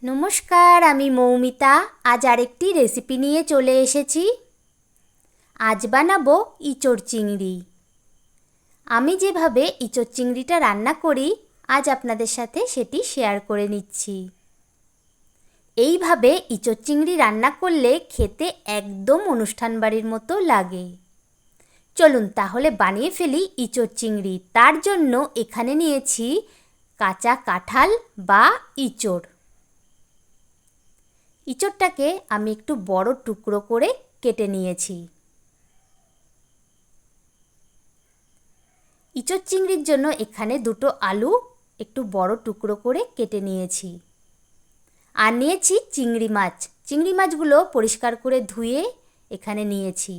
নমস্কার, আমি মৌমিতা। আজ আরেকটি রেসিপি নিয়ে চলে এসেছি। আজ বানাবো ইঁচড় চিংড়ি। আমি যেভাবে ইঁচড় চিংড়িটা রান্না করি আজ আপনাদের সাথে সেটি শেয়ার করে নিচ্ছি। এইভাবে ইঁচড় চিংড়ি রান্না করলে খেতে একদম অনুষ্ঠান বাড়ির মতো লাগে। চলুন তাহলে বানিয়ে ফেলি ইঁচড় চিংড়ি। তার জন্য এখানে নিয়েছি কাঁচা কাঁঠাল বা ইঁচড়। ইঁচড়টাকে আমি একটু বড় টুকরো করে কেটে নিয়েছি। ইঁচড় চিংড়ির জন্য এখানে দুটো আলু একটু বড় টুকরো করে কেটে নিয়েছি। আর নিয়েছি চিংড়ি মাছ। চিংড়ি মাছগুলো পরিষ্কার করে ধুয়ে এখানে নিয়েছি।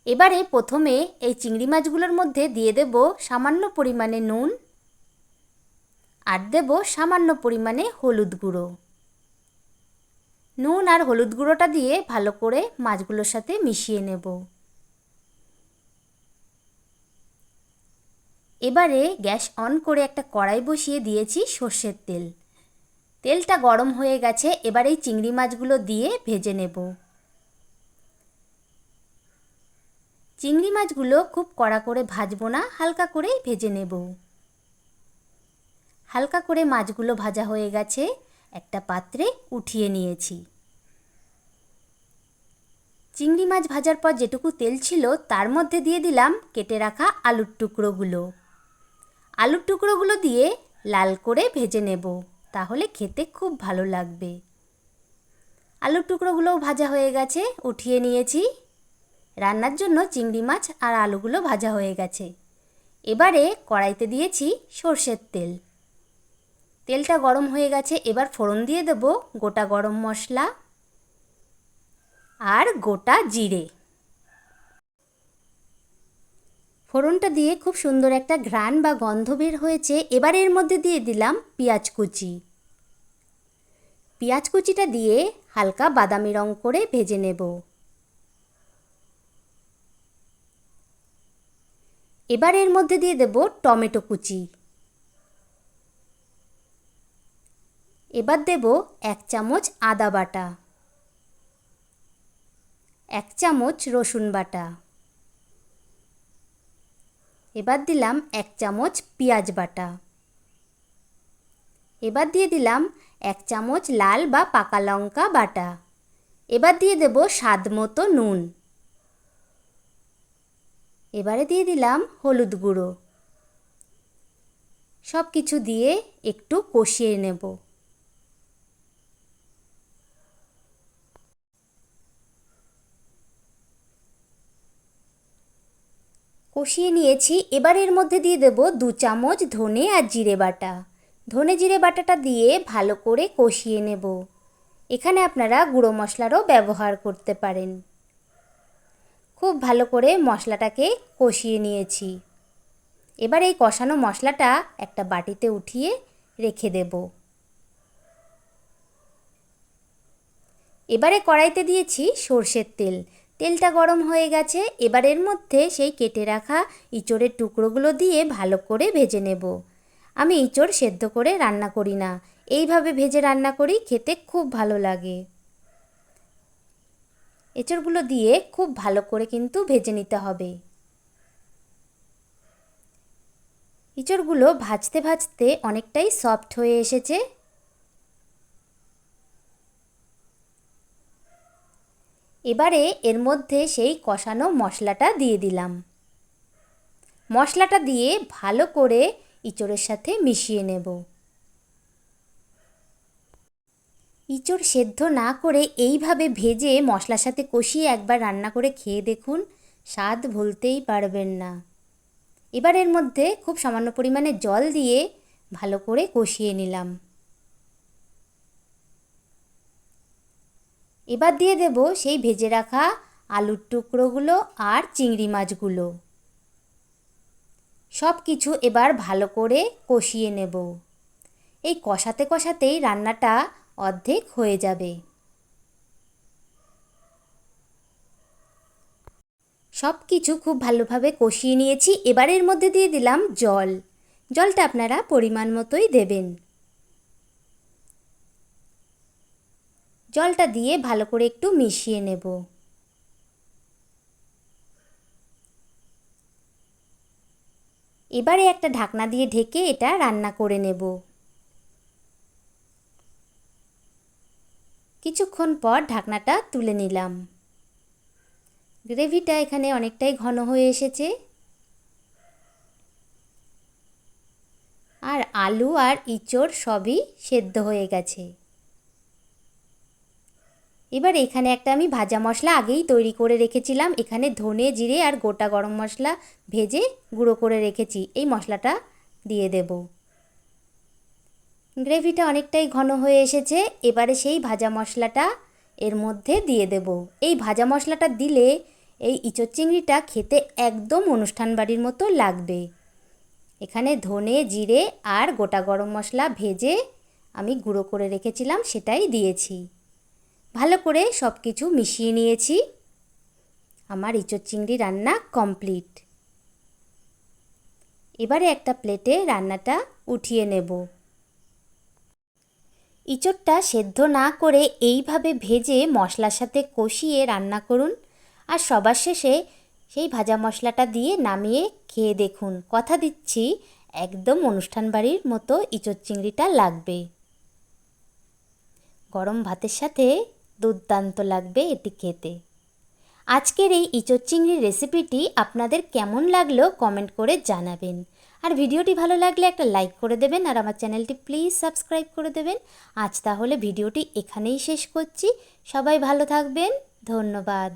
এবারে প্রথমে এই চিংড়ি মাছগুলোর মধ্যে দিয়ে দেব সামান্য পরিমাণে নুন আর দেব সামান্য পরিমাণে হলুদ গুঁড়ো। নুন আর হলুদ গুঁড়োটা দিয়ে ভালো করে মাছগুলোর সাথে মিশিয়ে নেব। এবারে গ্যাস অন করে একটা কড়াই বসিয়ে দিয়েছি সর্ষের তেল। তেলটা গরম হয়ে গেছে। এবার এই চিংড়ি মাছগুলো দিয়ে ভেজে নেব। চিংড়ি মাছগুলো খুব কড়া করে ভাজবো না, হালকা করেই ভেজে নেব। হালকা করে মাছগুলো ভাজা হয়ে গেছে, একটা পাত্রে উঠিয়ে নিয়েছি। চিংড়ি মাছ ভাজার পর যেটুকু তেল ছিল তার মধ্যে দিয়ে দিলাম কেটে রাখা আলুর টুকরোগুলো। আলুর টুকরোগুলো দিয়ে লাল করে ভেজে নেব, তাহলে খেতে খুব ভালো লাগবে। আলুর টুকরোগুলোও ভাজা হয়ে গেছে, উঠিয়ে নিয়েছি। রান্নার জন্য চিংড়ি মাছ আর আলুগুলো ভাজা হয়ে গেছে। এবারে কড়াইতে দিয়েছি সর্ষের তেল। তেলটা গরম হয়ে গেছে। এবার ফোড়ন দিয়ে দেব গোটা গরম মশলা আর গোটা জিরে। ফোড়নটা দিয়ে খুব সুন্দর একটা ঘ্রাণ বা গন্ধ বের হয়েছে। এবার এর মধ্যে দিয়ে দিলাম পেঁয়াজ কুচি। পেঁয়াজ কুচিটা দিয়ে হালকা বাদামি রং করে ভেজে নেব। এবার এর মধ্যে দিয়ে দেব টমেটো কুচি। এবার দেব 1 চামচ আদা বাটা, 1 চামচ রসুন বাটা। এবার দিলাম 1 চামচ পেঁয়াজ বাটা। এবার দিয়ে দিলাম 1 চামচ লাল বা পাকা লঙ্কা বাটা। এবার দিয়ে দেব স্বাদ মতো নুন। এবারে দিয়ে দিলাম হলুদ গুঁড়ো। সব কিছু দিয়ে একটু কষিয়ে নেব। কষিয়ে নিয়েছি। এবার এর মধ্যে দিয়ে দেব 2 চামচ ধনে আর জিরে বাটা। ধনে জিরে বাটাটা দিয়ে ভালো করে কষিয়ে নেব। এখানে আপনারা গুঁড়ো মশলারও ব্যবহার করতে পারেন। খুব ভালো করে মশলাটাকে কষিয়ে নিয়েছি। এবার এই কষানো মশলাটা একটা বাটিতে উঠিয়ে রেখে দেব। এবারে কড়াইতে দিয়েছি সর্ষের তেল। তেলটা গরম হয়ে গেছে। এবার এর মধ্যে সেই কেটে রাখা ইঁচড়ের টুকরোগুলো দিয়ে ভালো করে ভেজে নেব। আমি ইঁচড় সেদ্ধ করে রান্না করি না, এইভাবে ভেজে রান্না করি, খেতে খুব ভালো লাগে। এঁচড়গুলো দিয়ে খুব ভালো করে কিন্তু ভেজে নিতে হবে। ইঁচড়গুলো ভাজতে ভাজতে অনেকটাই সফট হয়ে এসেছে। এবারে এর মধ্যে সেই কষানো মশলাটা দিয়ে দিলাম। মশলাটা দিয়ে ভালো করে ইঁচড়ের সাথে মিশিয়ে নেব। ইঁচড় সেদ্ধ না করে এইভাবে ভেজে মশলার সাথে কষিয়ে একবার রান্না করে খেয়ে দেখুন, স্বাদ ভুলতেই পারবেন না। এবার এর মধ্যে খুব সামান্য পরিমাণে জল দিয়ে ভালো করে কষিয়ে নিলাম। এবার দিয়ে দেব সেই ভেজে রাখা আলুর টুকরোগুলো আর চিংড়ি মাছগুলো। সব কিছু এবার ভালো করে কষিয়ে নেব। এই কষাতে কষাতেই রান্নাটা অর্ধেক হয়ে যাবে। সব কিছু খুব ভালোভাবে কষিয়ে নিয়েছি। এবার এর মধ্যে দিয়ে দিলাম জল। জলটা আপনারা পরিমাণ মতোই দেবেন। জলটা দিয়ে ভালো করে একটু মিশিয়ে নেব। এবারে একটা ঢাকনা দিয়ে ঢেকে এটা রান্না করে নেব। কিছুক্ষণ পর ঢাকনাটা তুলে নিলাম। গ্রেভিটা এখানে অনেকটাই ঘন হয়ে এসেছে আর আলু আর ইঁচড় সবই সেদ্ধ হয়ে গেছে। এবার এখানে একটা আমি ভাজা মশলা আগেই তৈরি করে রেখেছিলাম। এখানে ধনে জিরে আর গোটা গরম মশলা ভেজে গুঁড়ো করে রেখেছি, এই মশলাটা দিয়ে দেব। গ্রেভিটা অনেকটাই ঘন হয়ে এসেছে। এবারে সেই ভাজা মশলাটা এর মধ্যে দিয়ে দেব। এই ভাজা মশলাটা দিলে এই ইঁচড় চিংড়িটা খেতে একদম অনুষ্ঠান বাড়ির মতো লাগবে। এখানে ধনে জিরে আর গোটা গরম মশলা ভেজে আমি গুঁড়ো করে রেখেছিলাম, সেটাই দিয়েছি। ভালো করে সব কিছু মিশিয়ে নিয়েছি। আমার ইঁচড় চিংড়ি রান্না কমপ্লিট। এবারে একটা প্লেটে রান্নাটা উঠিয়ে নেব। ইঁচড়টা সেদ্ধ না করে এইভাবে ভেজে মশলার সাথে কষিয়ে রান্না করুন আর সবার শেষে সেই ভাজা মশলাটা দিয়ে নামিয়ে খেয়ে দেখুন। কথা দিচ্ছি একদম অনুষ্ঠান বাড়ির মতো ইঁচড় চিংড়িটা লাগবে। গরম ভাতের সাথে দুর্দান্ত লাগবে এটি খেতে। আজকের এই ইঁচড় চিংড়ির রেসিপিটি আপনাদের কেমন লাগলো কমেন্ট করে জানাবেন। আর ভিডিওটি ভালো লাগলে একটা লাইক করে দেবেন আর আমার চ্যানেলটি প্লিজ সাবস্ক্রাইব করে দেবেন। আজ তাহলে ভিডিওটি এখানেই শেষ করছি। সবাই ভালো থাকবেন। ধন্যবাদ।